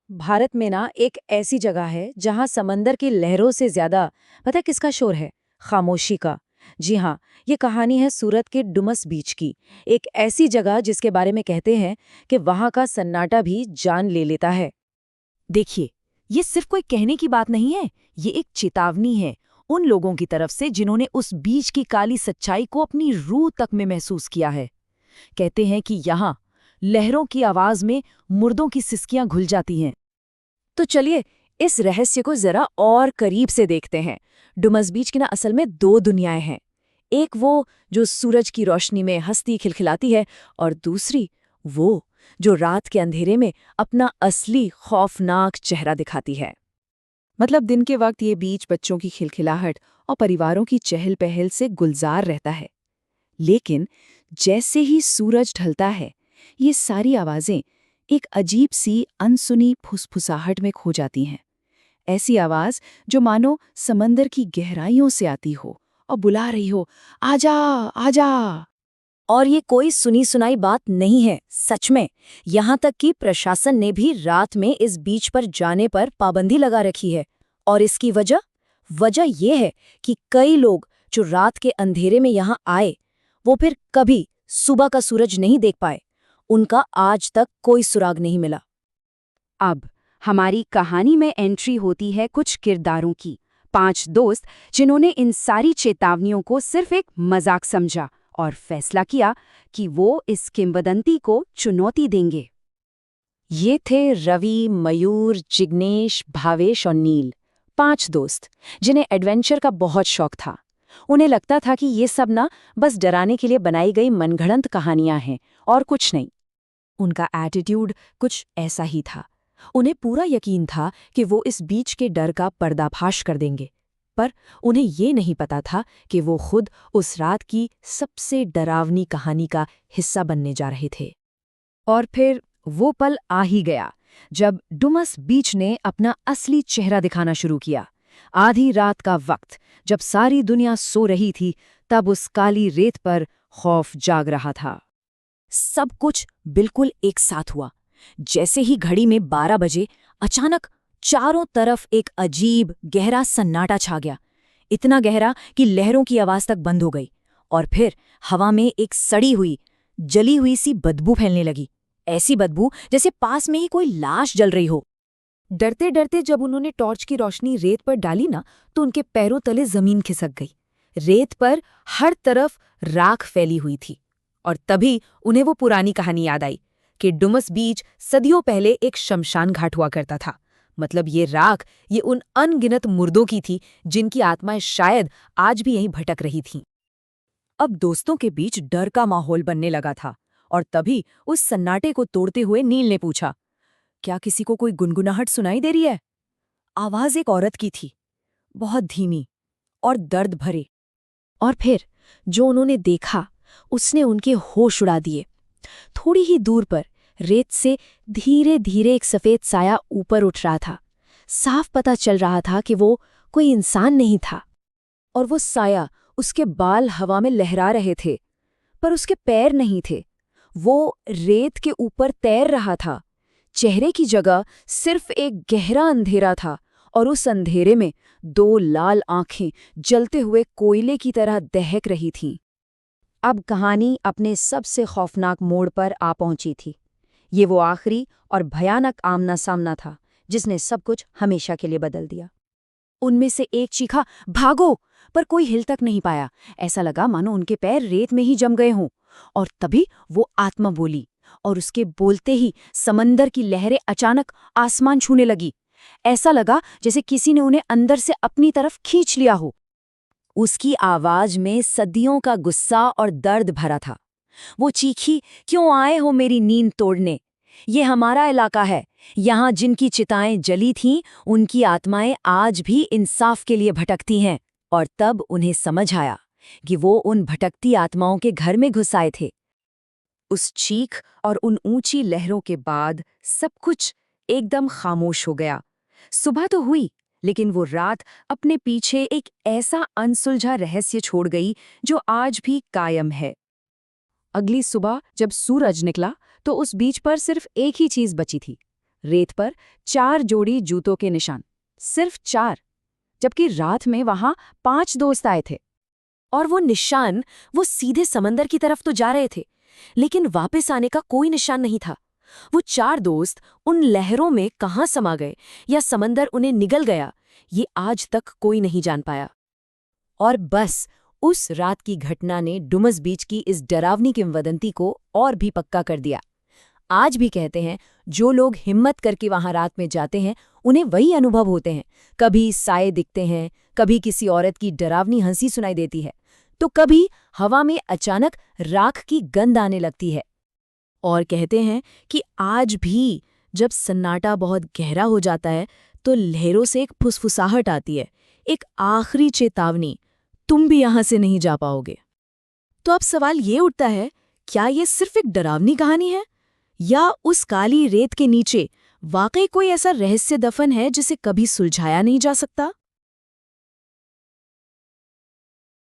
भारत में ना एक ऐसी जगह है जहां समंदर की लहरों से ज्यादा पता है किसका शोर है? खामोशी का। जी हाँ, ये कहानी है सूरत के डुमस बीच की। एक ऐसी जगह जिसके बारे में कहते हैं कि वहां का सन्नाटा भी जान ले लेता है। देखिए, ये सिर्फ कोई कहने की बात नहीं है, ये एक चेतावनी है उन लोगों की तरफ से जिन्होंने उस बीच की काली सच्चाई को अपनी रूह तक में महसूस किया है। कहते हैं कि यहाँ लहरों की आवाज में मुर्दों की सिसकियां घुल जाती हैं। तो चलिए इस रहस्य को जरा और करीब से देखते हैं। डुमस बीच की ना असल में दो दुनियाएं हैं। एक वो जो सूरज की रोशनी में हंसती खिलखिलाती है, और दूसरी वो जो रात के अंधेरे में अपना असली खौफनाक चेहरा दिखाती है। मतलब दिन के वक्त ये बीच बच्चों की खिलखिलाहट और परिवारों की चहल पहल से गुलजार रहता है। लेकिन जैसे ही सूरज ढलता है, ये सारी आवाजें एक अजीब सी अनसुनी फुसफुसाहट में खो जाती हैं। ऐसी आवाज जो मानो समंदर की गहराइयों से आती हो और बुला रही हो, आजा आजा। और ये कोई सुनी सुनाई बात नहीं है, सच में। यहाँ तक कि प्रशासन ने भी रात में इस बीच पर जाने पर पाबंदी लगा रखी है। और इसकी वजह वजह ये है कि कई लोग जो रात के अंधेरे में यहाँ आए, वो फिर कभी सुबह का सूरज नहीं देख पाए। उनका आज तक कोई सुराग नहीं मिला। अब हमारी कहानी में एंट्री होती है कुछ किरदारों की। 5 दोस्त जिन्होंने इन सारी चेतावनियों को सिर्फ एक मजाक समझा और फैसला किया कि वो इस किंवदंती को चुनौती देंगे। ये थे रवि, मयूर, जिग्नेश, भावेश और नील। 5 दोस्त जिन्हें एडवेंचर का बहुत शौक था। उन्हें लगता था कि ये सब ना बस डराने के लिए बनाई गई मनगढ़ंत कहानियां हैं और कुछ नहीं। उनका एटीट्यूड कुछ ऐसा ही था। उन्हें पूरा यकीन था कि वो इस बीच के डर का पर्दाफाश कर देंगे, पर उन्हें ये नहीं पता था कि वो खुद उस रात की सबसे डरावनी कहानी का हिस्सा बनने जा रहे थे। और फिर वो पल आ ही गया जब डुमस बीच ने अपना असली चेहरा दिखाना शुरू किया। आधी रात का वक्त, जब सारी दुनिया सो रही थी, तब उस काली रेत पर खौफ जाग रहा था। सब कुछ बिल्कुल एक साथ हुआ। जैसे ही घड़ी में 12 बजे, अचानक चारों तरफ एक अजीब गहरा सन्नाटा छा गया। इतना गहरा कि लहरों की आवाज तक बंद हो गई। और फिर हवा में एक सड़ी हुई, जली हुई सी बदबू फैलने लगी। ऐसी बदबू जैसे पास में ही कोई लाश जल रही हो। डरते डरते जब उन्होंने टॉर्च की रोशनी रेत पर डाली ना, तो उनके पैरों तले जमीन खिसक गई। रेत पर हर तरफ राख फैली हुई थी। और तभी उन्हें वो पुरानी कहानी याद आई कि डुमस बीच सदियों पहले एक शमशान घाट हुआ करता था। मतलब ये राख, ये उन अनगिनत मुर्दों की थी जिनकी आत्माएं शायद आज भी यहीं भटक रही थीं। अब दोस्तों के बीच डर का माहौल बनने लगा था। और तभी उस सन्नाटे को तोड़ते हुए नील ने पूछा, क्या किसी को कोई गुनगुनाहट सुनाई दे रही है? आवाज एक औरत की थी, बहुत धीमी और दर्द भरे। और फिर जो उन्होंने देखा, उसने उनके होश उड़ा दिए। थोड़ी ही दूर पर रेत से धीरे धीरे एक सफेद साया ऊपर उठ रहा था। साफ पता चल रहा था कि वो कोई इंसान नहीं था। और वो साया, उसके बाल हवा में लहरा रहे थे, पर उसके पैर नहीं थे। वो रेत के ऊपर तैर रहा था। चेहरे की जगह सिर्फ एक गहरा अंधेरा था, और उस अंधेरे में 2 लाल आंखें जलते हुए कोयले की तरह दहक रही थीं। अब कहानी अपने सबसे खौफनाक मोड़ पर आ पहुंची थी। ये वो आखिरी और भयानक आमना सामना था जिसने सब कुछ हमेशा के लिए बदल दिया। उनमें से एक चीखा, भागो! पर कोई हिल तक नहीं पाया। ऐसा लगा मानो उनके पैर रेत में ही जम गए हों। और तभी वो आत्मा बोली, और उसके बोलते ही समंदर की लहरें अचानक आसमान छूने लगी। ऐसा लगा जैसे किसी ने उन्हें अंदर से अपनी तरफ खींच लिया हो। उसकी आवाज में सदियों का गुस्सा और दर्द भरा था। वो चीखी, क्यों आए हो मेरी नींद तोड़ने? ये हमारा इलाका है। यहाँ जिनकी चिताएं जली थीं, उनकी आत्माएं आज भी इंसाफ के लिए भटकती हैं। और तब उन्हें समझ आया कि वो उन भटकती आत्माओं के घर में घुस आए थे। उस चीख और उन ऊंची लहरों के बाद सब कुछ एकदम खामोश हो गया। सुबह तो हुई, लेकिन वो रात अपने पीछे एक ऐसा अनसुलझा रहस्य छोड़ गई जो आज भी कायम है। अगली सुबह जब सूरज निकला, तो उस बीच पर सिर्फ एक ही चीज बची थी, रेत पर 4 जोड़ी जूतों के निशान, सिर्फ 4, जबकि रात में वहां 5 दोस्त आए थे। और वो निशान, वो सीधे समंदर की तरफ तो जा रहे थे, लेकिन वापस आने का कोई निशान नहीं था। वो 4 दोस्त उन लहरों में कहाँ समा गए या समंदर उन्हें निगल गया, ये आज तक कोई नहीं जान पाया। और बस उस रात की घटना ने डुमस बीच की इस डरावनी किंवदंती को और भी पक्का कर दिया। आज भी कहते हैं, जो लोग हिम्मत करके वहां रात में जाते हैं उन्हें वही अनुभव होते हैं। कभी साए दिखते हैं, कभी किसी औरत की डरावनी हंसी सुनाई देती है, तो कभी हवा में अचानक राख की गंध आने लगती है। और कहते हैं कि आज भी जब सन्नाटा बहुत गहरा हो जाता है तो लहरों से एक फुसफुसाहट आती है, एक आखिरी चेतावनी, तुम भी यहां से नहीं जा पाओगे। तो अब सवाल ये उठता है, क्या ये सिर्फ एक डरावनी कहानी है, या उस काली रेत के नीचे वाकई कोई ऐसा रहस्य दफन है जिसे कभी सुलझाया नहीं जा सकता?